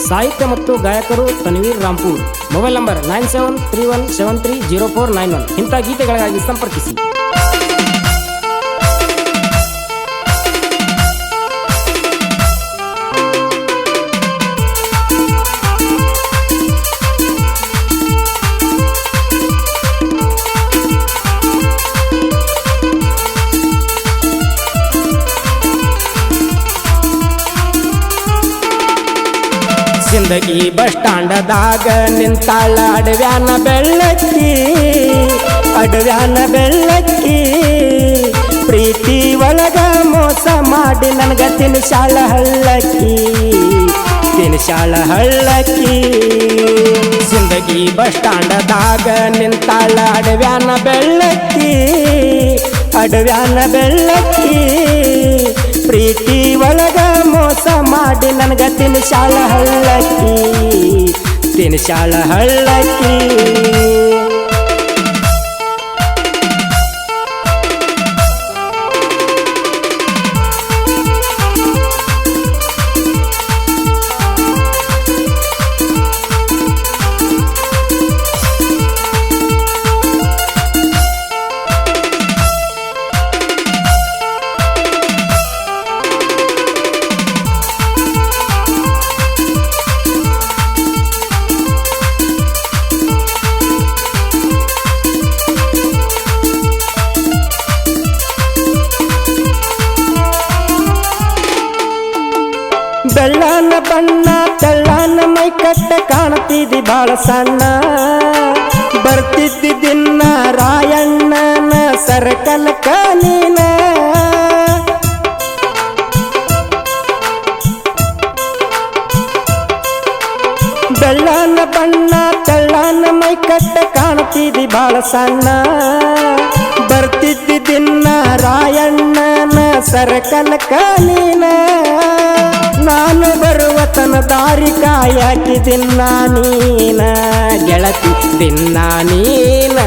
ಸಾಹಿತ್ಯ ಮತ್ತು ಗಾಯಕರು ತನ್ವೀರ್ ರಾಂಪುರ್. Mobile number 9731730491. ಇಂಥ ಗೀತೆಗಳಿಗಾಗಿ ಸಂಪರ್ಕಿಸಿ. ಜಿಂದಗಿ ಬಸ್ ಸ್ಟಾಂಡದಾಗ ನಿಂತಾಳ ಅಡವ್ಯಾನ ಬೆಳ್ಳಕ್ಕಿ, ಅಡವ್ಯಾನ ಬೆಳ್ಳಕ್ಕಿ. ಪ್ರೀತಿ ಒಳಗ ಮೋಸ ಮಾಡಿ ನನಗ ತಿನ್ಸಾಳ ಹಳ್ಳಕ್ಕಿ, ತಿನ್ಸಾಳ ಹಳ್ಳಕ್ಕಿ. ಜಿಂದಗಿ ಬಸ್ ಸ್ಟಾಂಡದಾಗ ನಿಂತಾಳ ಅಡವ್ಯಾನ ಬೆಳ್ಳಕ್ಕಿ, ಅಡವ್ಯಾನ ಬೆಳ್ಳಕ್ಕಿ. ಪ್ರೀತಿ ಒಳಗ ಮೋಸ ಮಾಡಿ ನನಗ ತಿನ್ಸಾಳ ಹಳ್ಳಕ್ಕಿ, ತಿನ್ಸಾಳ ಹಳ್ಳಕ್ಕಿ. ಬೆಳ್ಳನ ಬಣ್ಣ ತೆಳ್ಳನ ಮೈ ಕಟ್ಟ ಕಾಣ್ತಿದ್ದಿ ಬಾಳ ಸಣ್ಣ. ಬರ್ತಿದ್ದಿ ದಿನ ರಾಯಣ್ಣನ ಸರ್ಕಲ್ಕ ನೀನ. ಬೆಳ್ಳನ ಬಣ್ಣ ತೆಳ್ಳನ ಮೈ ಕಟ್ಟ ಕಾಣ್ತಿದ್ದಿ ಬಾಳ ಸಣ್ಣ. ಬರ್ತಿದ್ದಿ ದಿನ ರಾಯಣ್ಣನ ಸರ್ಕಲ್ಕ ನೀನ. ನಾನು ಬರುವ ತನ ದಾರಿ ಕಾಯಕಿ ದಿನ ನೀನ, ಗೆಳತಿ ದಿನ ನೀನ.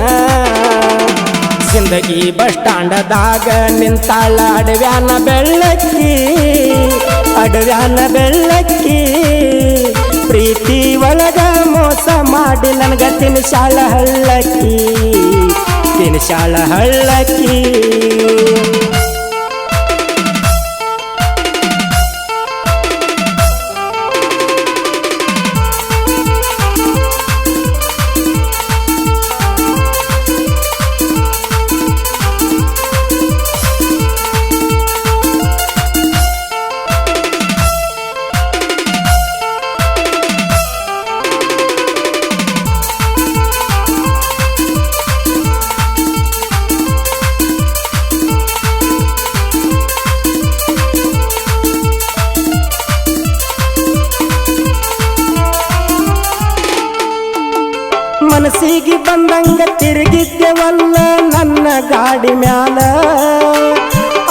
ಜಿಂದಗಿ ಬಸ್ ಸ್ಟಾಂಡದಾಗ ನಿಂತಾಳ ಅಡವ್ಯಾನ ಬೆಳ್ಳಕ್ಕಿ, ಅಡವ್ಯಾನ ಬೆಳ್ಳಕ್ಕಿ. ಪ್ರೀತಿ ಒಳಗ ಮೋಸ ಮಾಡಿ ನನಗ ತಿನ್ಸಾಳ ಹಳ್ಳಕ್ಕಿ, ತಿನ್ಸಾಳ ಹಳ್ಳಕ್ಕಿ. ಮನಸ್ಸಿಗೆ ಬಂದಂಗ ತಿರುಗಿದ್ದೆವಲ್ಲ ನನ್ನ ಗಾಡಿ ಮ್ಯಾಲ.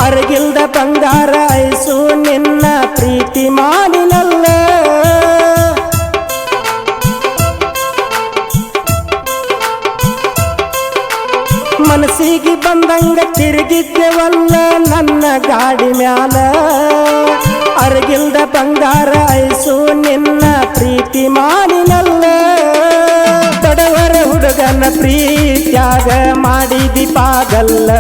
ಅರಗಿಲ್ದ ಬಂಗಾರ ಐಸು ನಿನ್ನ ಪ್ರೀತಿ ಮಾಡಿನಲ್ಲ. ಮನಸ್ಸಿಗೆ ಬಂದಂಗ ತಿರುಗಿದ್ದೆವಲ್ಲ ನನ್ನ ಗಾಡಿ ಮ್ಯಾಲ. ಅರಗಿಲ್ದ ಬಂಗಾರ ಐಸು ನಿನ್ನ ಪ್ರೀತಿ ಮಾಡಿನಲ್ಲ. ತಡವರ ಹುಡುಗನ ಪ್ರೀತ್ಯಾಗ ಮಾಡಿದಿ ಪಾಗಲ್ಲ,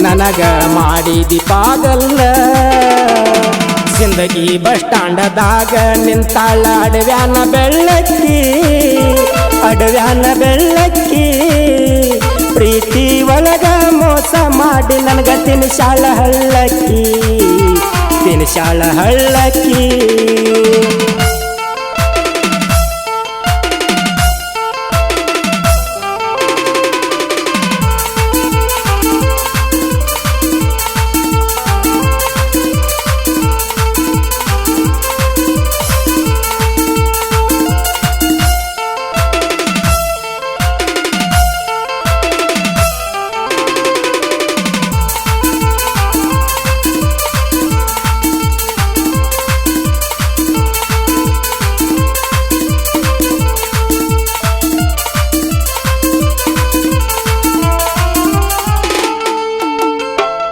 ನನಗ ಮಾಡಿದಿ ಪಾಗಲ್ಲ. ಜಿಂದಗಿ ಬಸ್ ಸ್ಟಾಂಡದಾಗ ನಿಂತಾಳ ಅಡವ್ಯಾನ ಬೆಳ್ಳಕ್ಕಿ, ಅಡವ್ಯಾನ ಬೆಳ್ಳಕ್ಕಿ. ಪ್ರೀತಿ ಒಳಗ ಮೋಸ ಮಾಡಿ ನನಗ ತಿನ್ಸಾಳ ಹಳ್ಳಕ್ಕಿ, ತಿನ್ಸಾಳ ಹಳ್ಳಕ್ಕಿ.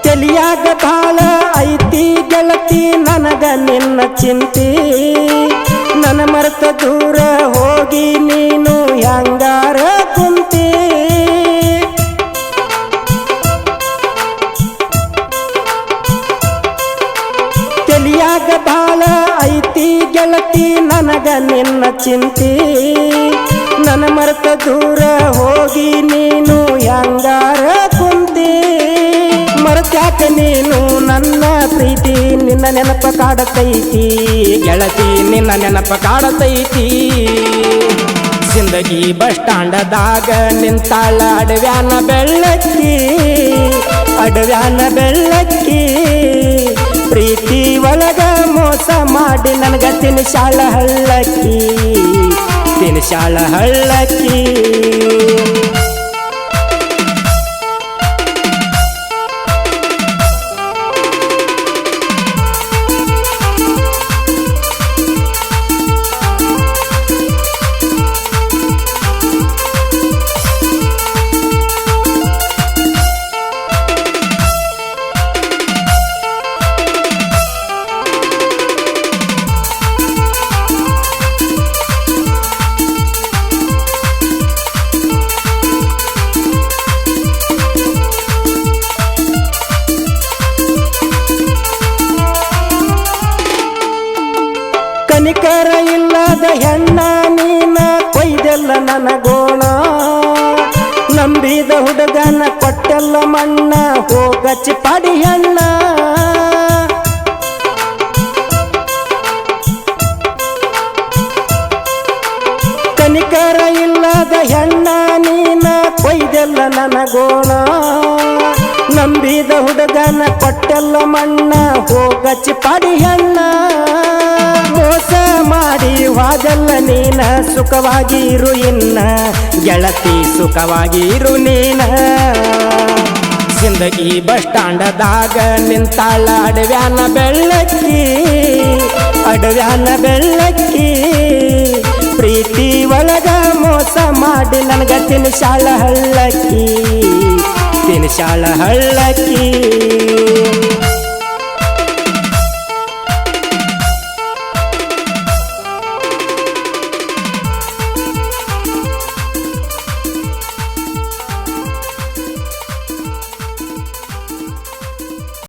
ತಲಿಯಾಗ ಬಾಳ ಐತಿ ಗೆಳತಿ ನನಗ ನಿನ್ನ ಚಿಂತಿ. ನನ್ನ ಮರೆತ ದೂರ ಹೋಗಿ ನೀನು ಹ್ಯಾಂಗಾರ ಕುಂತಿ ತಲಿಯಾಗ ಬಾಳ ಐತಿ ಗೆಳತಿ ನನಗ ನಿನ್ನ ಚಿಂತಿ ನನ್ನ ಮರೆತ ದೂರ ಹೋಗಿ ನೀನು ಹ್ಯಾಂಗಾರ ಕುಂತಿ ಮರೆತ್ಯಾಕ ನೀನು ನನ್ನ ಪ್ರೀತಿ ನಿನ್ನ ನೆನಪ ಕಾಡತೈತಿ ಗೆಳತಿ ನಿನ್ನ ನೆನಪ ಕಾಡತೈತಿ ಜಿಂದಗಿ ಬಸ್ ಸ್ಟ್ಯಾಂಡದಾಗ ನಿಂತಾಳ ಅಡವ್ಯಾನ ಬೆಳ್ಳಕ್ಕಿ ಅಡವ್ಯಾನ ಬೆಳ್ಳಕ್ಕಿ ಪ್ರೀತಿ ಒಳಗ ಮೋಸ ಮಾಡಿ ನನಗ ತಿನ್ಸಾಳ ಹಳ್ಳಕ್ಕಿ ತಿನ್ಸಾಳ ಹಳ್ಳಕ್ಕಿ ಕನಿಕರ ಇಲ್ಲದ ಹೆಣ್ಣ ನೀನ ಕೊಯ್ದೆಲ್ಲ ನನಗೋಣ ನಂಬಿದ ಹುಡುಗನ ಕೊಟ್ಟೆಲ್ಲ ಮಣ್ಣ ಹೋಗಚ್ಚಿ ಪಾಡಿ ಹೆಣ್ಣ ಕನಿಕರ ಇಲ್ಲದ ಹೆಣ್ಣ ನೀನ ಕೊಯ್ದೆಲ್ಲ ನನಗೋಣ ನಂಬಿದ ಹುಡುಗನ ಕೊಟ್ಟೆಲ್ಲ ಮಣ್ಣ ಹೋಗಚ್ಚಿ ಪಾಡಿ ಹೆಣ್ಣ ಮೋಸ ಮಾಡಿ ವಾದಲ್ಲ ನೀನ ಸುಖವಾಗಿ ಇರು ಇನ್ನ ಗೆಳತಿ ಸುಖವಾಗಿ ಇರು ನೀನ ಜಿಂದಗಿ ಬಸ್ ಸ್ಟ್ಯಾಂಡದಾಗ ನಿಂತಾಳ ಅಡವ್ಯಾನ ಬೆಳ್ಳಕ್ಕಿ ಅಡವ್ಯಾನ ಬೆಳ್ಳಕ್ಕಿ ಪ್ರೀತಿ ಒಳಗ ಮೋಸ ಮಾಡಿ ನನಗ ತಿನ್ಸಾಳ ಹಳ್ಳಕ್ಕಿ ತಿನ್ಸಾಳ ಹಳ್ಳಕ್ಕಿ